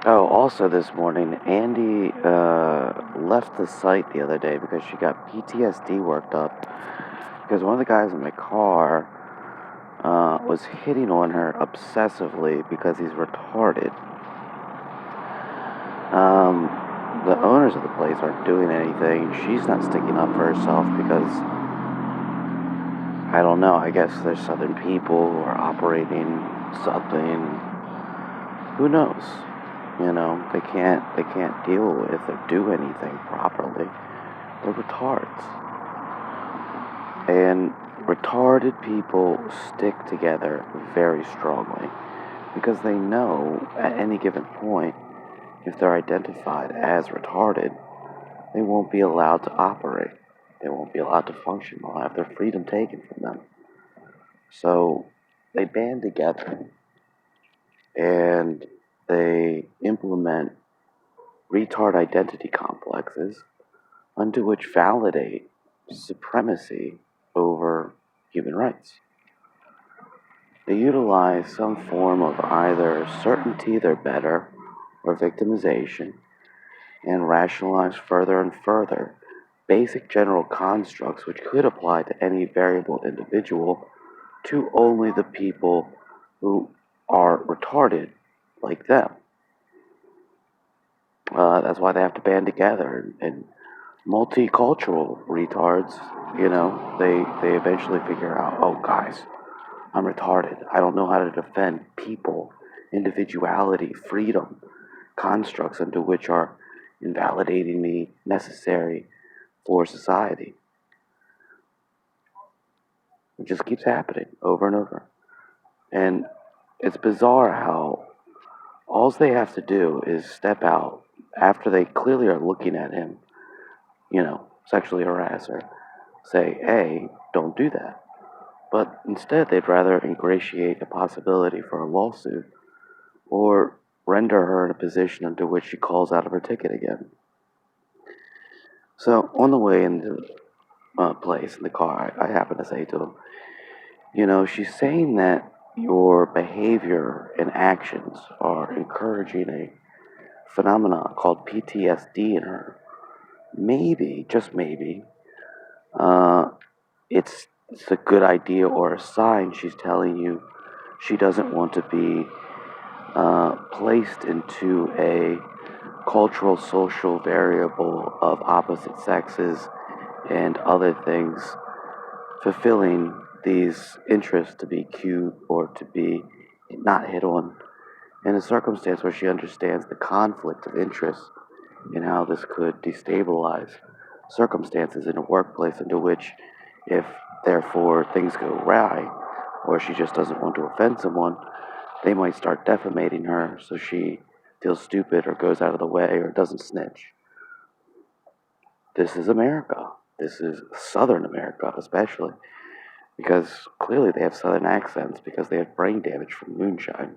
Oh, also this morning, Andy left the site the other day because she got PTSD worked up because one of the guys in my car was hitting on her obsessively because he's retarded. Um, the owners of the place aren't doing anything. She's not sticking up for herself because I don't know. I guess there's Southern people who are operating something. Who knows? They can't deal with or do anything properly. They're retards. And retarded people stick together very strongly because they know at any given point, if they're identified as retarded, they won't be allowed to operate. They won't be allowed to function. They'll have their freedom taken from them. So they band together and they implement retard identity complexes unto which validate supremacy over human rights. They utilize some form of either certainty they're better or victimization and rationalize further and further basic general constructs which could apply to any variable individual to only the people who are retarded like them. That's why they have to band together and multicultural retards, they eventually figure out, oh, guys, I'm retarded. I don't know how to defend people, individuality, freedom, constructs into which are invalidatingly necessary for society. It just keeps happening over and over. And it's bizarre how all they have to do is step out after they clearly are looking at him, sexually harass her, say, hey, don't do that. But instead, they'd rather ingratiate a possibility for a lawsuit or render her in a position under which she calls out of her ticket again. So, on the way into place in the car, I happen to say to him, she's saying that your behavior and actions are encouraging a phenomenon called PTSD in her. Maybe, just maybe, uh, it's a good idea or a sign she's telling you she doesn't want to be placed into a cultural social variable of opposite sexes and other things fulfilling these interests to be cute or to be not hit on in a circumstance where she understands the conflict of interest and how this could destabilize circumstances in a workplace into which if therefore things go awry or she just doesn't want to offend someone, they might start defamating her so she feels stupid or goes out of the way or doesn't snitch. This is America. This is Southern America, especially, because clearly they have Southern accents because they have brain damage from moonshine.